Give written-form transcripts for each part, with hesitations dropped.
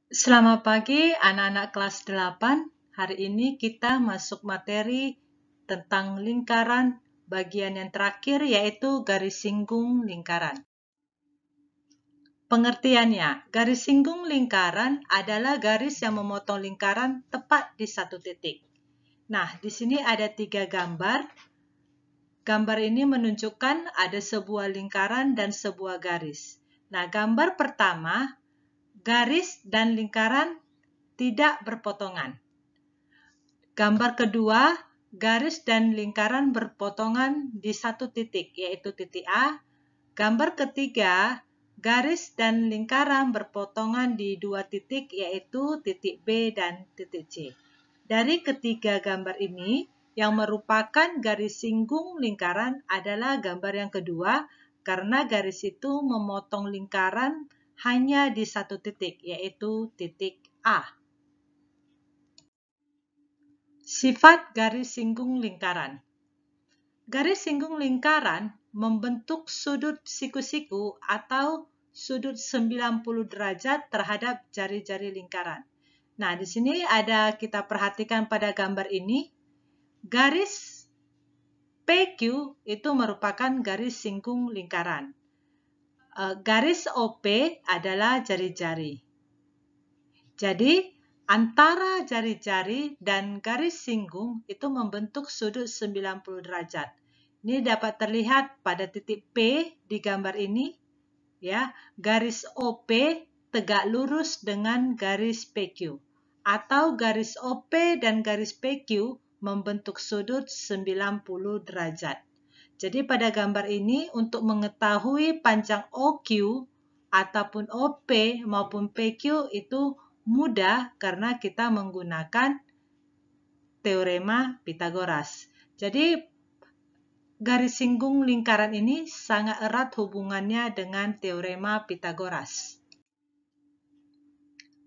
Selamat pagi anak-anak kelas 8. Hari ini kita masuk materi tentang lingkaran bagian yang terakhir yaitu garis singgung lingkaran. Pengertiannya, garis singgung lingkaran adalah garis yang memotong lingkaran tepat di satu titik. Nah, di sini ada 3 gambar. Gambar ini menunjukkan ada sebuah lingkaran dan sebuah garis. Nah, gambar pertama, garis dan lingkaran tidak berpotongan. Gambar kedua, garis dan lingkaran berpotongan di satu titik, yaitu titik A. Gambar ketiga, garis dan lingkaran berpotongan di dua titik, yaitu titik B dan titik C. Dari ketiga gambar ini, yang merupakan garis singgung lingkaran adalah gambar yang kedua, karena garis itu memotong lingkaran hanya di satu titik, yaitu titik A. Sifat garis singgung lingkaran. Garis singgung lingkaran membentuk sudut siku-siku atau sudut 90 derajat terhadap jari-jari lingkaran. Nah, di sini kita perhatikan pada gambar ini, garis PQ itu merupakan garis singgung lingkaran. Garis OP adalah jari-jari. Jadi, antara jari-jari dan garis singgung itu membentuk sudut 90 derajat. Ini dapat terlihat pada titik P di gambar ini. Ya, garis OP tegak lurus dengan garis PQ. Atau garis OP dan garis PQ membentuk sudut 90 derajat. Jadi pada gambar ini untuk mengetahui panjang OQ ataupun OP maupun PQ itu mudah karena kita menggunakan teorema Pitagoras. Jadi garis singgung lingkaran ini sangat erat hubungannya dengan teorema Pitagoras.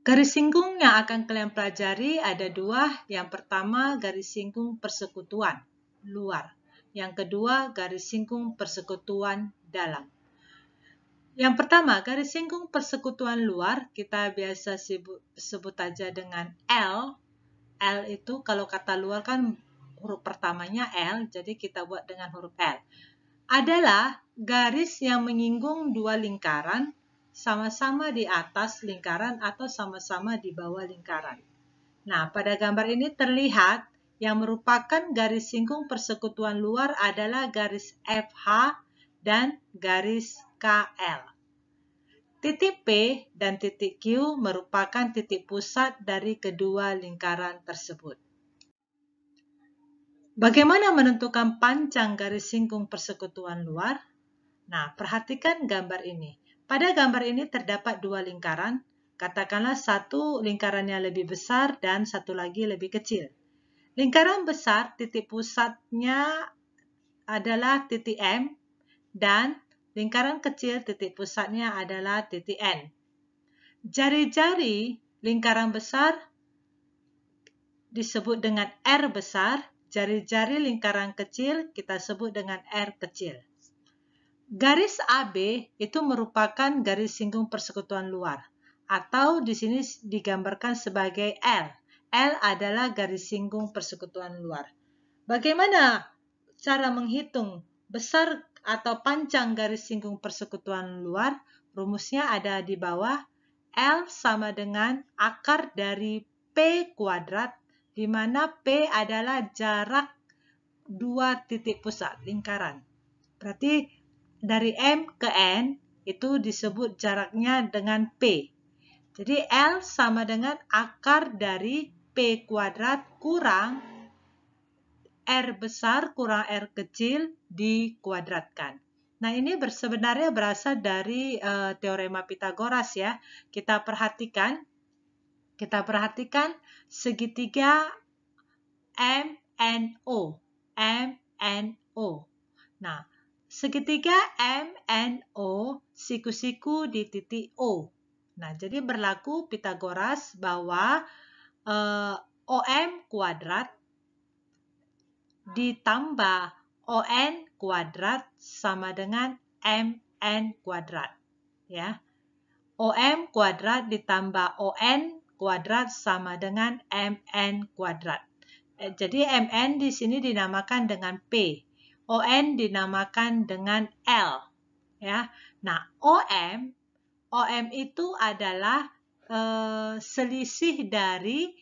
Garis singgung yang akan kalian pelajari ada dua. Yang pertama garis singgung persekutuan luar. Yang kedua garis singgung persekutuan dalam. Yang pertama, garis singgung persekutuan luar, kita biasa sebut aja dengan L. L itu kalau kata luar kan huruf pertamanya L, jadi kita buat dengan huruf L. Adalah garis yang menyinggung dua lingkaran, sama-sama di atas lingkaran atau sama-sama di bawah lingkaran. Nah, pada gambar ini terlihat yang merupakan garis singgung persekutuan luar adalah garis FH dan garis KL. Titik P dan titik Q merupakan titik pusat dari kedua lingkaran tersebut. Bagaimana menentukan panjang garis singgung persekutuan luar? Nah, perhatikan gambar ini. Pada gambar ini terdapat dua lingkaran. Katakanlah satu lingkarannya lebih besar dan satu lagi lebih kecil. Lingkaran besar, titik pusatnya adalah titik M dan lingkaran kecil, titik pusatnya adalah titik N. Jari-jari lingkaran besar disebut dengan R besar, jari-jari lingkaran kecil kita sebut dengan R kecil. Garis AB itu merupakan garis singgung persekutuan luar, atau di sini digambarkan sebagai L. L adalah garis singgung persekutuan luar. Bagaimana cara menghitung besar atau panjang garis singgung persekutuan luar? Rumusnya ada di bawah. L sama dengan akar dari P kuadrat, di mana P adalah jarak dua titik pusat lingkaran. Berarti dari M ke N itu disebut jaraknya dengan P. Jadi L sama dengan akar dari P kuadrat kurang R besar kurang R kecil dikuadratkan. Nah, ini sebenarnya berasal dari teorema Pitagoras ya. Kita perhatikan segitiga MNO. MNO. Nah, segitiga MNO siku-siku di titik O. Nah, jadi berlaku Pitagoras bahwa OM kuadrat ditambah ON kuadrat sama dengan MN kuadrat. Ya. OM kuadrat ditambah ON kuadrat sama dengan MN kuadrat. Jadi MN di sini dinamakan dengan P. ON dinamakan dengan L. Ya. Nah, OM itu adalah selisih dari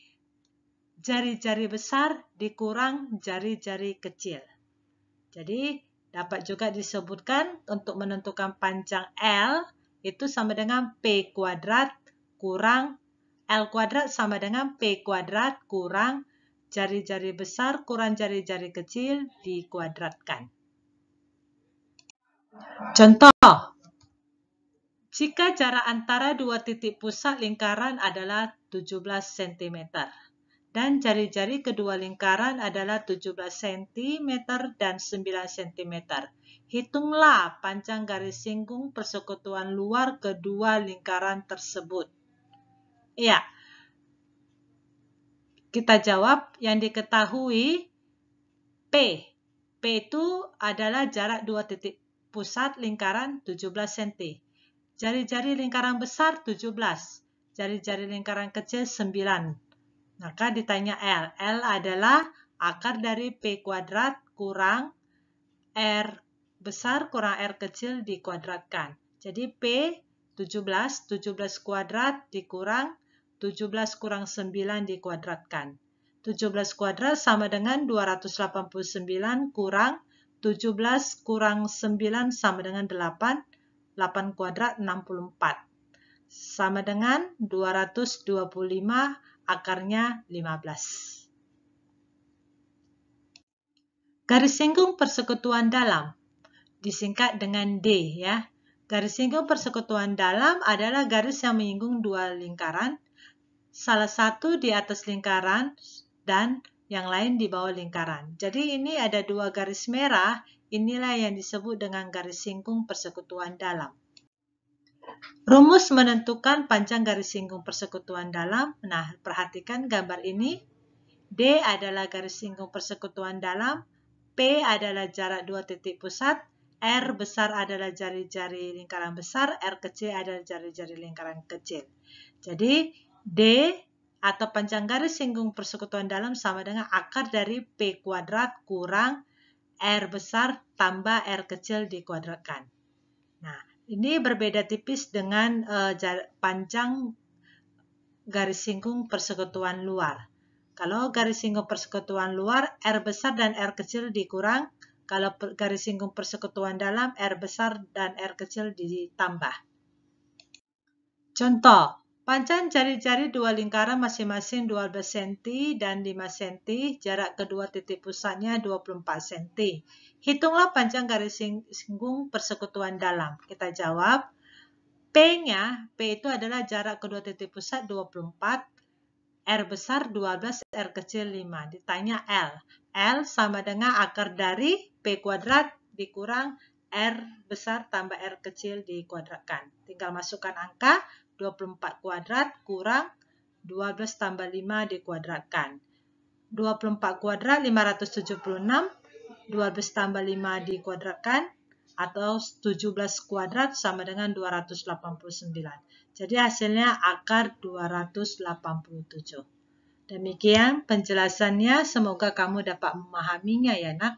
jari-jari besar dikurang jari-jari kecil. Jadi, dapat juga disebutkan untuk menentukan panjang L itu sama dengan P kuadrat kurang L kuadrat sama dengan P kuadrat kurang jari-jari besar kurang jari-jari kecil dikuadratkan. Contoh, jika jarak antara dua titik pusat lingkaran adalah 17 cm dan jari-jari kedua lingkaran adalah 17 cm dan 9 cm, hitunglah panjang garis singgung persekutuan luar kedua lingkaran tersebut. Ya, kita jawab yang diketahui P. P itu adalah jarak dua titik pusat lingkaran 17 cm. Jari-jari lingkaran besar 17, jari-jari lingkaran kecil 9. Maka ditanya L. L adalah akar dari P kuadrat kurang R besar kurang R kecil dikuadratkan. Jadi P 17 kuadrat dikurang 17 kurang 9 dikuadratkan. 17 kuadrat sama dengan 289 kurang 17 kurang 9 sama dengan 8. 8 kuadrat 64. Sama dengan 225 akarnya 15. Garis singgung persekutuan dalam disingkat dengan D ya. Garis singgung persekutuan dalam adalah garis yang menyinggung dua lingkaran, salah satu di atas lingkaran dan yang lain di bawah lingkaran. Jadi ini ada dua garis merah, inilah yang disebut dengan garis singgung persekutuan dalam. Rumus menentukan panjang garis singgung persekutuan dalam. Nah, perhatikan gambar ini. D adalah garis singgung persekutuan dalam, P adalah jarak dua titik pusat, R besar adalah jari-jari lingkaran besar, R kecil adalah jari-jari lingkaran kecil. Jadi, D atau panjang garis singgung persekutuan dalam sama dengan akar dari P kuadrat kurang R besar tambah R kecil dikuadratkan. Nah, ini berbeda tipis dengan panjang garis singgung persekutuan luar. Kalau garis singgung persekutuan luar, R besar dan R kecil dikurang. Kalau garis singgung persekutuan dalam, R besar dan R kecil ditambah. Contoh, panjang jari-jari dua lingkaran masing-masing 12 cm dan 5 cm, jarak kedua titik pusatnya 24 cm. Hitunglah panjang garis singgung persekutuan dalam. Kita jawab, P-nya, P itu adalah jarak kedua titik pusat 24, R besar 12, R kecil 5. Ditanya L. L sama dengan akar dari P kuadrat dikurang R besar tambah R kecil dikuadratkan. Tinggal masukkan angka 24 kuadrat kurang 12 tambah 5 dikuadratkan. 24 kuadrat 576, 12 tambah 5 dikuadratkan, atau 17 kuadrat sama dengan 289. Jadi hasilnya akar 287. Demikian penjelasannya, semoga kamu dapat memahaminya ya nak.